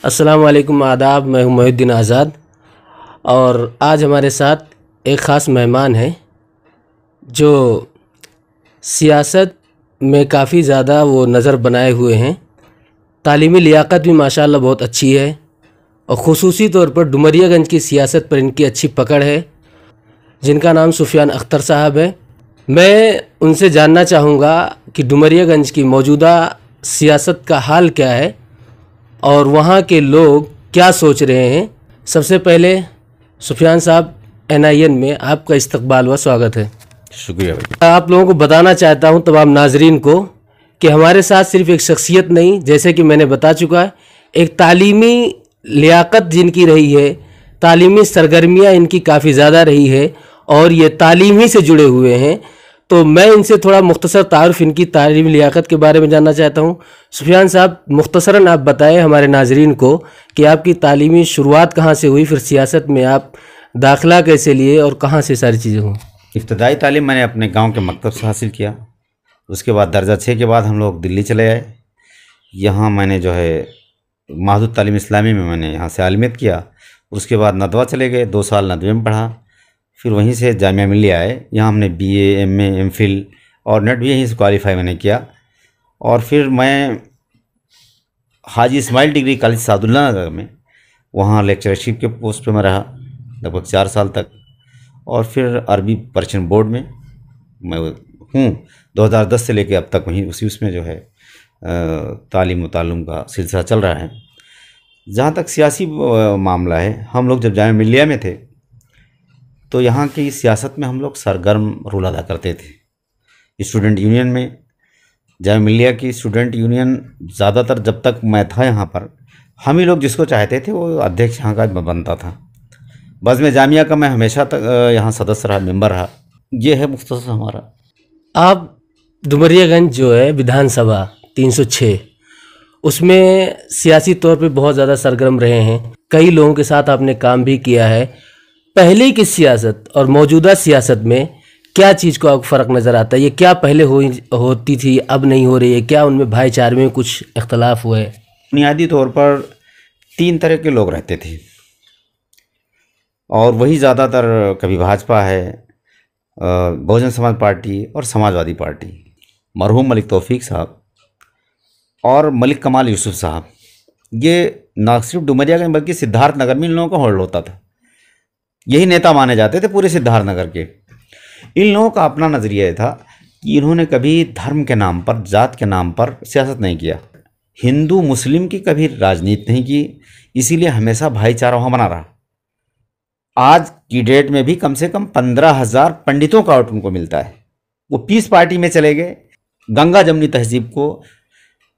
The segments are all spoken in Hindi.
अस्सलाम वालेकुम, आदाब। मैं हूं मोहिउद्दीन आज़ाद और आज हमारे साथ एक ख़ास मेहमान हैं जो सियासत में काफ़ी ज़्यादा वो नज़र बनाए हुए हैं। तालीमी लियाकत भी माशाअल्लाह बहुत अच्छी है और ख़ुसूसी तौर पर डुमरियागंज की सियासत पर इनकी अच्छी पकड़ है, जिनका नाम सुफियान अख्तर साहब है। मैं उनसे जानना चाहूँगा कि डुमरियागंज की मौजूदा सियासत का हाल क्या है और वहाँ के लोग क्या सोच रहे हैं। सबसे पहले सुफियान साहब, NIN में आपका इस्तकबाल व स्वागत है। शुक्रिया भाई। आप लोगों को बताना चाहता हूँ, तमाम नाजरीन को, कि हमारे साथ सिर्फ एक शख्सियत नहीं, जैसे कि मैंने बता चुका है, एक तालीमी लियाकत जिनकी रही है, तालीमी सरगर्मियाँ इनकी काफ़ी ज़्यादा रही है और ये तालीम ही से जुड़े हुए हैं। तो मैं इनसे थोड़ा मुख्तसर तारुफ इनकी तालीमी लियाकत के बारे में जानना चाहता हूँ। सुफियान साहब, मुख्तसरन आप बताएं हमारे नाजरीन को कि आपकी तालीमी शुरुआत कहाँ से हुई, फिर सियासत में आप दाखिला कैसे लिए और कहाँ से सारी चीज़ें हुई। इब्तदाई तालीम मैंने अपने गांव के मकतब से हासिल किया। उसके बाद दर्जा 6 के बाद हम लोग दिल्ली चले आए। यहाँ मैंने जो है महदूद तालीम इस्लामी में मैंने यहाँ से आलिमियत किया। उसके बाद नदवा चले गए, 2 साल नदवे में पढ़ा। फिर वहीं से जामिया मिलिया आए। यहाँ हमने BA MA MPhil और नेट भी यहीं से क्वालिफाई मैंने किया। और फिर मैं हाजी इस्माइल डिग्री कॉलेज सादुल्ला नगर में वहाँ लेक्चरशिप के पोस्ट पे मैं रहा लगभग 4 साल तक। और फिर अरबी पर्शियन बोर्ड में मैं हूँ 2010 से लेकर अब तक वहीं उसमें जो है तालीम व ताल्लुम का सिलसिला चल रहा है। जहाँ तक सियासी मामला है, हम लोग जब जामिया मिलिया में थे तो यहाँ की सियासत में हम लोग सरगर्म रोल अदा करते थे। स्टूडेंट यूनियन में, जामिया मिलिया की स्टूडेंट यूनियन ज़्यादातर जब तक मैं था यहाँ पर, हम ही लोग जिसको चाहते थे वो अध्यक्ष यहाँ का बनता था। बज़्म जामिया का मैं हमेशा तक यहाँ सदस्य रहा, मेंबर रहा। ये है मुख्तसर हमारा। आप डुमरियागंज जो है विधानसभा 306, उसमें सियासी तौर पे बहुत ज़्यादा सरगर्म रहे हैं। कई लोगों के साथ आपने काम भी किया है। पहले की सियासत और मौजूदा सियासत में क्या चीज़ को आपको फ़र्क नज़र आता है? ये क्या पहले होती थी, अब नहीं हो रही है? क्या उनमें भाईचारे में कुछ इख्तलाफ हुए? बुनियादी तौर पर 3 तरह के लोग रहते थे और वही ज़्यादातर, कभी भाजपा है, बहुजन समाज पार्टी और समाजवादी पार्टी। मरहूम मलिक तौफीक साहब और मलिक कमाल यूसुफ साहब, ये ना सिर्फ डुमरियागंज बल्कि सिद्धार्थनगर में इन लोगों का होल्ड होता था। यही नेता माने जाते थे पूरे सिद्धार्थनगर के। इन लोगों का अपना नज़रिया ये था कि इन्होंने कभी धर्म के नाम पर, जात के नाम पर सियासत नहीं किया, हिंदू मुस्लिम की कभी राजनीति नहीं की, इसीलिए हमेशा भाईचारा वहाँ बना रहा। आज की डेट में भी कम से कम 15,000 पंडितों का आउट उनको मिलता है। वो पीस पार्टी में चले गए, गंगा जमनी तहजीब को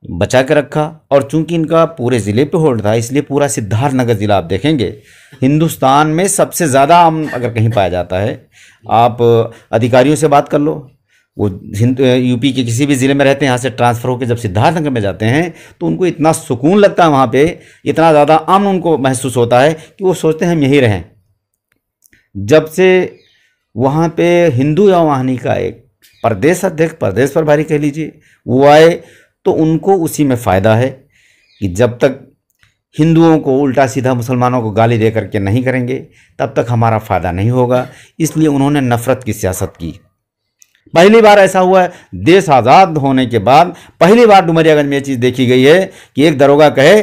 बचा के रखा। और चूंकि इनका पूरे ज़िले पे होल्ड था, इसलिए पूरा सिद्धार्थनगर ज़िला आप देखेंगे हिंदुस्तान में सबसे ज़्यादा अमन अगर कहीं पाया जाता है। आप अधिकारियों से बात कर लो, वो यूपी के किसी भी ज़िले में रहते हैं, यहाँ से ट्रांसफ़र होकर जब सिद्धार्थनगर में जाते हैं तो उनको इतना सुकून लगता है, वहाँ पे इतना ज़्यादा अमन उनको महसूस होता है कि वो सोचते हैं हम यहीं रहें। जब से वहाँ पे हिंदू या वाहनी का एक प्रदेश अध्यक्ष, प्रदेश प्रभारी कह लीजिए, वो आए तो उनको उसी में फ़ायदा है कि जब तक हिंदुओं को उल्टा सीधा मुसलमानों को गाली दे करके नहीं करेंगे तब तक हमारा फ़ायदा नहीं होगा। इसलिए उन्होंने नफ़रत की सियासत की। पहली बार ऐसा हुआ है, देश आज़ाद होने के बाद पहली बार डुमरियागंज में ये चीज़ देखी गई है कि एक दरोगा कहे,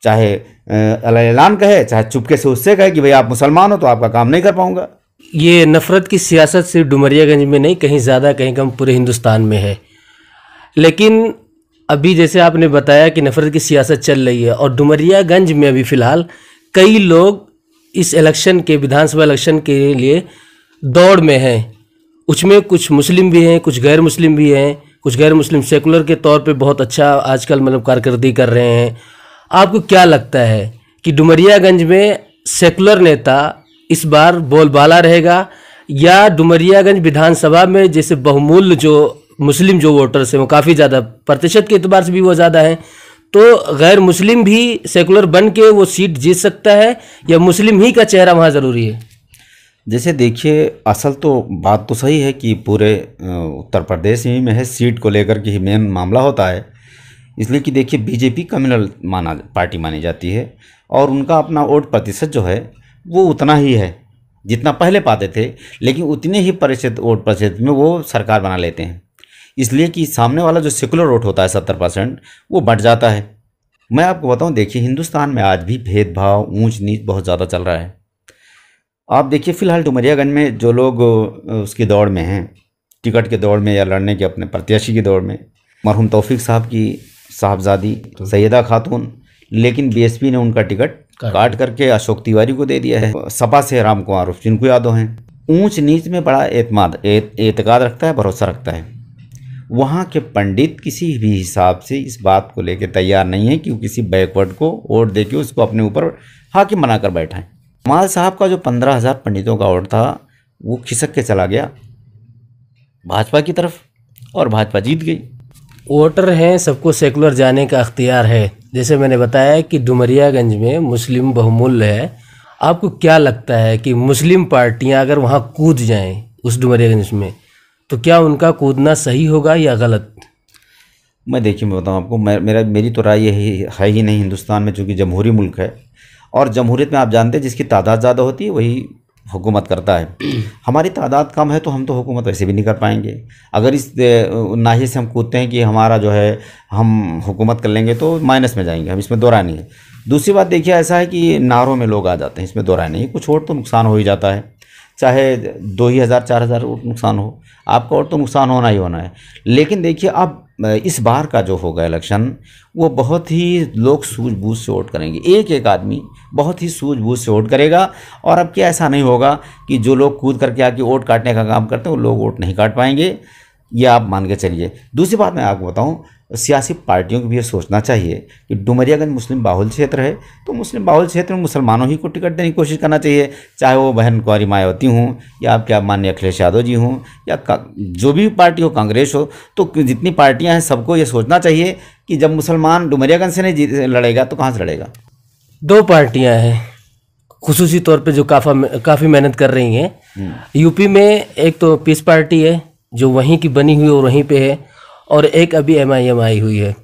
चाहे ऐलान कहे, चाहे चुपके से उससे कहे कि भाई आप मुसलमान हो तो आपका काम नहीं कर पाऊंगा। ये नफ़रत की सियासत सिर्फ डुमरियागंज में नहीं, कहीं ज़्यादा कहीं कम पूरे हिंदुस्तान में है। लेकिन अभी जैसे आपने बताया कि नफ़रत की सियासत चल रही है और डुमरियागंज में अभी फ़िलहाल कई लोग इस इलेक्शन के, विधानसभा इलेक्शन के लिए दौड़ में हैं। उसमें कुछ मुस्लिम भी हैं, कुछ गैर मुस्लिम भी हैं। कुछ गैर मुस्लिम सेकुलर के तौर पे बहुत अच्छा आजकल मतलब कारकर्दगी कर रहे हैं। आपको क्या लगता है कि डुमरियागंज में सेकुलर नेता इस बार बोलबाला रहेगा या डुमरियागंज विधानसभा में जैसे बहुमूल्य जो मुस्लिम जो वोटर्स हैं वो काफ़ी ज़्यादा, प्रतिशत के एतबार से भी वो ज़्यादा हैं, तो गैर मुस्लिम भी सेकुलर बन के वो सीट जीत सकता है या मुस्लिम ही का चेहरा वहाँ ज़रूरी है? जैसे देखिए, असल तो बात तो सही है कि पूरे उत्तर प्रदेश ही में है, सीट को लेकर के ही मेन मामला होता है। इसलिए कि देखिए बीजेपी कम्युनल पार्टी मानी जाती है और उनका अपना वोट प्रतिशत जो है वो उतना ही है जितना पहले पाते थे, लेकिन उतने ही प्रतिशत वोट प्रतिशत में वो सरकार बना लेते हैं। इसलिए कि सामने वाला जो सेकुलर वोट होता है 70% वो बढ़ जाता है। मैं आपको बताऊं, देखिए हिंदुस्तान में आज भी भेदभाव, ऊंच नीच बहुत ज़्यादा चल रहा है। आप देखिए फ़िलहाल डुमरियागंज में जो लोग उसकी दौड़ में हैं, टिकट के दौड़ में या लड़ने के अपने प्रत्याशी की दौड़ में, मरहूम तौफीक साहब की साहबजादी सैयदा खातून, लेकिन बीएसपी ने उनका टिकट काट करके अशोक तिवारी को दे दिया है। सपा से राम कुमार उर्फ जिनको यादव हैं। ऊंच नीच में बड़ा एतकाद रखता है, भरोसा रखता है। वहाँ के पंडित किसी भी हिसाब से इस बात को लेकर तैयार नहीं है कि वो किसी बैकवर्ड को वोट दे के उसको अपने ऊपर हाकिम बनाकर बैठाएं। कमाल साहब का जो 15,000 पंडितों का वोट था वो खिसक के चला गया भाजपा की तरफ और भाजपा जीत गई। वोटर हैं, सबको सेकुलर जाने का अख्तियार है। जैसे मैंने बताया कि डुमरियागंज में मुस्लिम बहुमूल्य है। आपको क्या लगता है कि मुस्लिम पार्टियां अगर वहां कूद जाएं उस डुमरियागंज में, तो क्या उनका कूदना सही होगा या गलत? मैं बताऊं आपको, मेरी तो राय यही है ही नहीं। हिंदुस्तान में चूँकि जमहूरी मुल्क है और जमहूरियत में आप जानते हैं जिसकी तादाद ज़्यादा होती है वही हुकूमत करता है। हमारी तादाद कम है तो हम तो हुकूमत वैसे भी नहीं कर पाएंगे। अगर इस नाहिए से हम कूदते हैं कि हमारा जो है हम हुकूमत कर लेंगे तो माइनस में जाएंगे हम, इसमें दो राय नहीं है। दूसरी बात देखिए, ऐसा है कि नारों में लोग आ जाते हैं, इसमें दो राय नहीं है। कुछ वोट तो नुकसान हो ही जाता है, चाहे 2,000 4,000 वोट नुकसान हो, आपका वोट तो नुकसान होना ही होना है। लेकिन देखिए अब इस बार का जो होगा इलेक्शन वो बहुत ही लोग सूझबूझ से वोट करेंगे। एक आदमी बहुत ही सूझबूझ से वोट करेगा और अब क्या ऐसा नहीं होगा कि जो लोग कूद करके आके वोट काटने का काम करते हैं वो लोग वोट नहीं काट पाएंगे, ये आप मान के चलिए। दूसरी बात मैं आपको बताऊं, सियासी पार्टियों को भी ये सोचना चाहिए कि डुमरियागंज मुस्लिम बाहुल क्षेत्र है तो मुस्लिम बाहुल क्षेत्र में मुसलमानों ही को टिकट देने की कोशिश करना चाहिए, चाहे वो बहन कुंवारी मायावती हूँ या आप क्या माननीय अखिलेश यादव जी हूँ या जो भी पार्टी हो, कांग्रेस हो। तो जितनी पार्टियाँ हैं सबको ये सोचना चाहिए कि जब मुसलमान डुमरियागंज से नहीं लड़ेगा तो कहाँ से लड़ेगा। दो पार्टियाँ हैं खुसूसी तौर पर जो काफ़ी मेहनत कर रही हैं यूपी में। एक तो पीस पार्टी है जो वहीं की बनी हुई और वहीं पे है, और एक अभी MIM आई हुई है।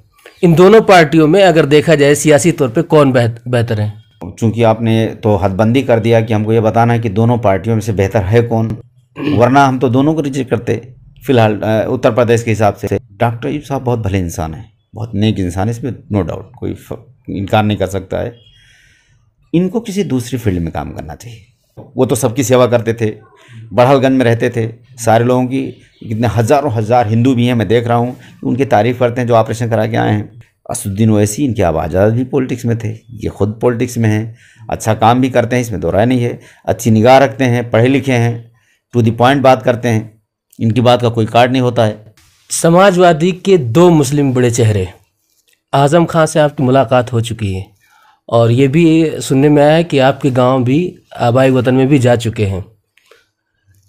इन दोनों पार्टियों में अगर देखा जाए सियासी तौर पे कौन बेहतर है? चूंकि आपने तो हदबंदी कर दिया कि हमको ये बताना है कि दोनों पार्टियों में से बेहतर है कौन, वरना हम तो दोनों को रिजेक्ट करते। फिलहाल उत्तर प्रदेश के हिसाब से डॉक्टर यूब साहब बहुत भले इंसान हैं, बहुत नेक इंसान है, इसमें नो डाउट, कोई इनकार नहीं कर सकता है। इनको किसी दूसरी फील्ड में काम करना चाहिए। वो तो सबकी सेवा करते थे, बढ़लगंज में रहते थे, सारे लोगों की, कितने हज़ारों हजार हिंदू भी हैं, मैं देख रहा हूँ उनकी तारीफ़ करते हैं जो ऑपरेशन करा के आए हैं। असदुद्दीन ओवैसी, इनके आबाजाद भी पॉलिटिक्स में थे, ये खुद पॉलिटिक्स में हैं, अच्छा काम भी करते हैं, इसमें दो राय नहीं है, अच्छी निगाह रखते हैं, पढ़े लिखे हैं, टू द पॉइंट बात करते हैं, इनकी बात का कोई कार्ड नहीं होता है। समाजवादी के दो मुस्लिम बड़े चेहरे, आज़म खां से आपकी मुलाकात हो चुकी है और ये भी सुनने में आया है कि आपके गांव भी, आबाई वतन में भी जा चुके हैं।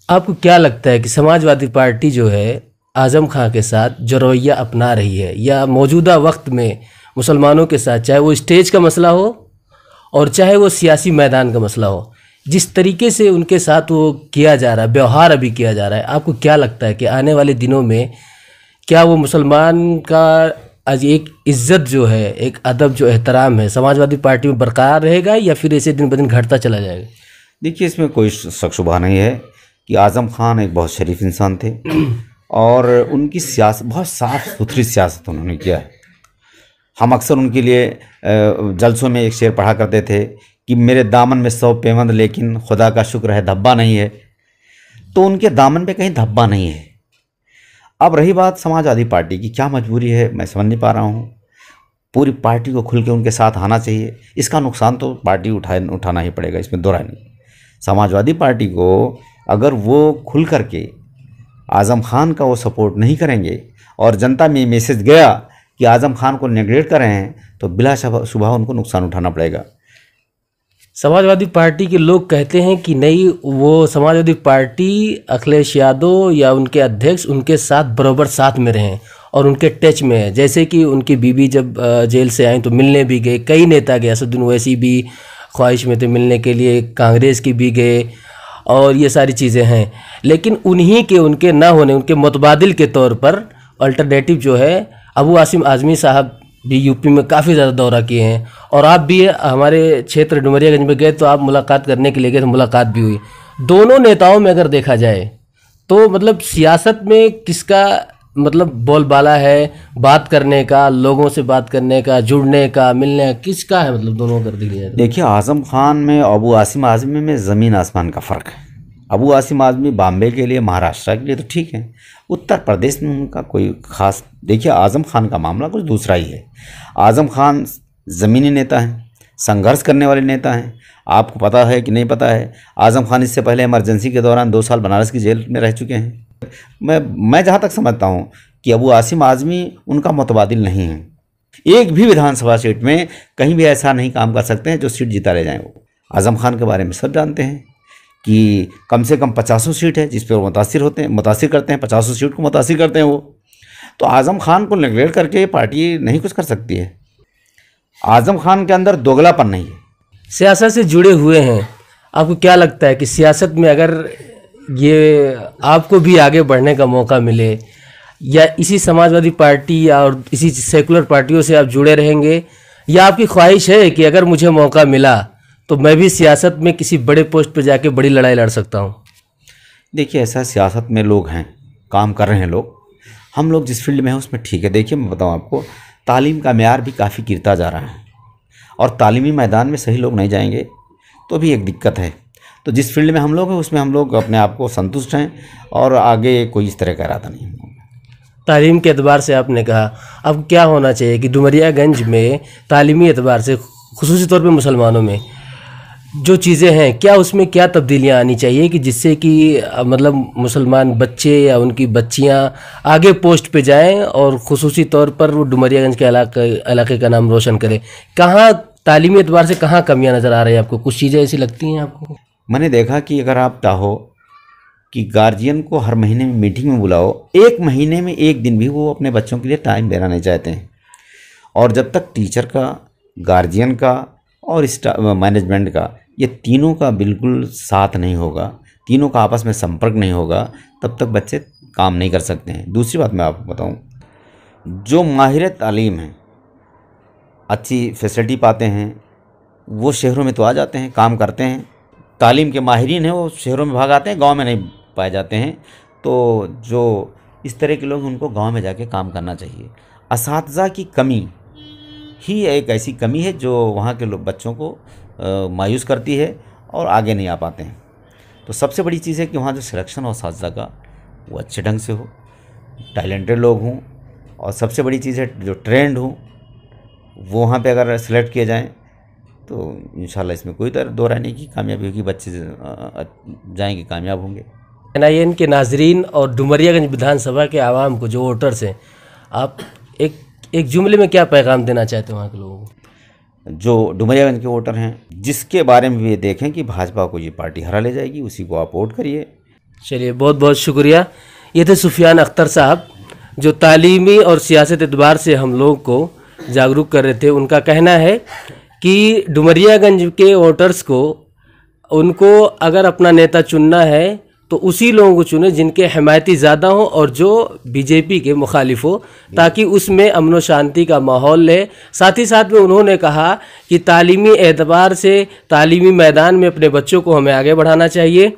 आपको क्या लगता है कि समाजवादी पार्टी जो है आज़म खां के साथ जो रवैया अपना रही है या मौजूदा वक्त में मुसलमानों के साथ, चाहे वो स्टेज का मसला हो और चाहे वो सियासी मैदान का मसला हो, जिस तरीके से उनके साथ वो किया जा रहा है, व्यवहार अभी किया जा रहा है, आपको क्या लगता है कि आने वाले दिनों में क्या वो मुसलमान का आज एक इज्जत जो है, एक अदब जो एहतराम है समाजवादी पार्टी में बरकरार रहेगा या फिर ऐसे दिन ब दिन घटता चला जाएगा? देखिए इसमें कोई शक शुबा नहीं है कि आज़म खान एक बहुत शरीफ इंसान थे और उनकी सियासत, बहुत साफ़ सुथरी सियासत उन्होंने किया है। हम अक्सर उनके लिए जलसों में एक शेर पढ़ा करते थे कि मेरे दामन में 100 पेवंद लेकिन खुदा का शुक्र है धब्बा नहीं है। तो उनके दामन पे कहीं धब्बा नहीं है। अब रही बात समाजवादी पार्टी की, क्या मजबूरी है मैं समझ नहीं पा रहा हूँ। पूरी पार्टी को खुल के उनके साथ आना चाहिए, इसका नुकसान तो पार्टी उठाना ही पड़ेगा, इसमें दो राय नहीं। समाजवादी पार्टी को अगर वो खुल करके आज़म खान का वो सपोर्ट नहीं करेंगे और जनता में मैसेज गया कि आज़म खान को नेगलेक्ट कर रहे हैं तो बिला शुबा उनको नुकसान उठाना पड़ेगा। समाजवादी पार्टी के लोग कहते हैं कि नहीं, वो समाजवादी पार्टी अखिलेश यादव या उनके अध्यक्ष उनके साथ बराबर साथ में रहें और उनके टच में है। जैसे कि उनकी बीबी जब जेल से आई तो मिलने भी गए, कई नेता गए, असदुद्दीन ओवैसी भी ख्वाहिश में थे मिलने के लिए, कांग्रेस की भी गए और ये सारी चीज़ें हैं। लेकिन उन्हीं के उनके ना होने, उनके मुतबादिल के तौर पर अल्टरनेटिव जो है अबू आसिम आज़मी साहब भी यूपी में काफ़ी ज़्यादा दौरा किए हैं, और आप भी हमारे क्षेत्र डुमरियागंज में गए तो आप मुलाकात करने के लिए गए तो मुलाकात भी हुई। दोनों नेताओं में अगर देखा जाए तो मतलब सियासत में किसका मतलब बोलबाला है, बात करने का, लोगों से बात करने का, जुड़ने का, मिलने का, किसका है मतलब दोनों कर दिया? देखिए, आज़म खान में अबू आसिम आज़मी में ज़मीन आसमान का फ़र्क है। अबू आसिम आज़मी बॉम्बे के लिए, महाराष्ट्र के लिए तो ठीक है, उत्तर प्रदेश में उनका कोई ख़ास। देखिए, आज़म खान का मामला कुछ दूसरा ही है। आज़म खान ज़मीनी नेता हैं, संघर्ष करने वाले नेता हैं। आपको पता है कि नहीं पता है, आज़म खान इससे पहले इमरजेंसी के दौरान 2 साल बनारस की जेल में रह चुके हैं। मैं जहाँ तक समझता हूँ कि अबू आसिम आज़मी उनका मुतबादिल नहीं है। एक भी विधानसभा सीट में कहीं भी ऐसा नहीं काम कर सकते हैं जो सीट जीता ले जाएं। वो आज़म खान के बारे में सब जानते हैं कि कम से कम 50 सीट है जिस पर वो मुतासिर करते हैं, 50 सीट को मुतासिर करते हैं वो। तो आज़म खान को नेगलेक्ट करके पार्टी नहीं कुछ कर सकती है। आज़म खान के अंदर दोगलापन नहीं है। सियासत से जुड़े हुए हैं, आपको क्या लगता है कि सियासत में अगर ये आपको भी आगे बढ़ने का मौका मिले, या इसी समाजवादी पार्टी या और इसी सेकुलर पार्टियों से आप जुड़े रहेंगे, या आपकी ख्वाहिश है कि अगर मुझे मौका मिला तो मैं भी सियासत में किसी बड़े पोस्ट पर जाके बड़ी लड़ाई लड़ सकता हूँ? देखिए, ऐसा सियासत में लोग हैं, काम कर रहे हैं लोग। हम लोग जिस फील्ड में हैं उसमें ठीक है। देखिए, मैं बताऊँ आपको, तालीम का मेयार भी काफ़ी गिरता जा रहा है, और तालीमी मैदान में सही लोग नहीं जाएंगे तो भी एक दिक्कत है। तो जिस फील्ड में हम लोग हैं उसमें हम लोग अपने आप को संतुष्ट हैं, और आगे कोई इस तरह का इरादा नहीं है। तालीम के एतबार से आपने कहा, अब क्या होना चाहिए कि डुमरियागंज में तालीमी एतबार से, खुसूसी तौर पे मुसलमानों में जो चीज़ें हैं, क्या उसमें क्या तब्दीलियाँ आनी चाहिए कि जिससे कि मतलब मुसलमान बच्चे या उनकी बच्चियाँ आगे पोस्ट पे जाएं और खुसूसी तौर पर वो डुमरियागंज के इलाके का नाम रोशन करें? कहाँ तालीमी एतबार से कहाँ कमियाँ नज़र आ रही हैं आपको? कुछ चीज़ें ऐसी लगती हैं आपको? मैंने देखा कि अगर आप चाहो कि गार्जियन को हर महीने में मीटिंग में बुलाओ, 1 महीने में 1 दिन भी वो अपने बच्चों के लिए टाइम देना नहीं चाहते हैं। और जब तक टीचर का, गार्जियन का और मैनेजमेंट का, ये तीनों का बिल्कुल साथ नहीं होगा, तीनों का आपस में संपर्क नहीं होगा, तब तक बच्चे काम नहीं कर सकते हैं। दूसरी बात मैं आपको बताऊं, जो माहिर तालीम है, अच्छी फैसिलिटी पाते हैं, वो शहरों में तो आ जाते हैं, काम करते हैं। तालीम के माहिरीन हैं, वो शहरों में भाग आते हैं, गांव में नहीं पाए जाते हैं। तो जो इस तरह के लोग, उनको गांव में जाके काम करना चाहिए। असातिज़ा की कमी ही एक ऐसी कमी है जो वहाँ के लोग बच्चों को मायूस करती है और आगे नहीं आ पाते हैं। तो सबसे बड़ी चीज़ है कि वहाँ जो सिलेक्शन हो असातिज़ा का, वो अच्छे ढंग से हो, टैलेंटेड लोग हों, और सबसे बड़ी चीज़ है जो ट्रेंड हो, वो वहाँ पे अगर सिलेक्ट किए जाएं तो इंशाल्लाह इसमें कोई दो राय नहीं की कामयाबी होगी, बच्चे जाएंगे, कामयाब होंगे। NIN के नाजरीन और डुमरियागंज विधानसभा के आवाम को, जो वोटर्स हैं, आप एक जुमले में क्या पैगाम देना चाहते हैं वहाँ के लोगों को? जो डुमरियागंज के वोटर हैं, जिसके बारे में भी ये देखें कि भाजपा को ये पार्टी हरा ले जाएगी, उसी को आप वोट करिए। चलिए, बहुत बहुत शुक्रिया। ये थे सुफियान अख्तर साहब, जो तालीमी और सियासत एतबार से हम लोग को जागरूक कर रहे थे। उनका कहना है कि डुमरियागंज के वोटर्स को, उनको अगर अपना नेता चुनना है तो उसी लोगों को चुने जिनके हमायती ज़्यादा हो और जो बीजेपी के मुखालिफ हो, ताकि उसमें अमन व शांति का माहौल रहे। साथ ही साथ में उन्होंने कहा कि तालीमी एतबार से, तालीमी मैदान में अपने बच्चों को हमें आगे बढ़ाना चाहिए।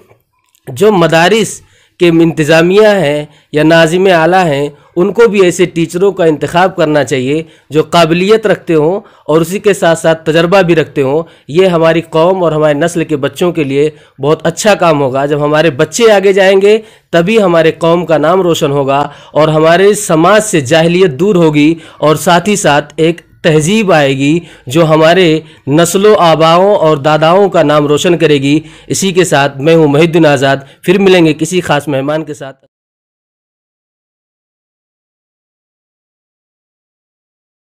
जो मदारिस के इंतज़ामिया हैं या नाज़िम आला हैं, उनको भी ऐसे टीचरों का इंतखाब करना चाहिए जो काबिलियत रखते हों और उसी के साथ साथ तजर्बा भी रखते हों। ये हमारी कौम और हमारे नस्ल के बच्चों के लिए बहुत अच्छा काम होगा। जब हमारे बच्चे आगे जाएंगे तभी हमारे कौम का नाम रोशन होगा और हमारे समाज से जाहिलियत दूर होगी, और साथ ही साथ एक तहजीब आएगी जो हमारे नस्लों, आबाओं और दादाओं का नाम रोशन करेगी। इसी के साथ मैं हूँ मुहिद्दीन आज़ाद, फिर मिलेंगे किसी खास मेहमान के साथ।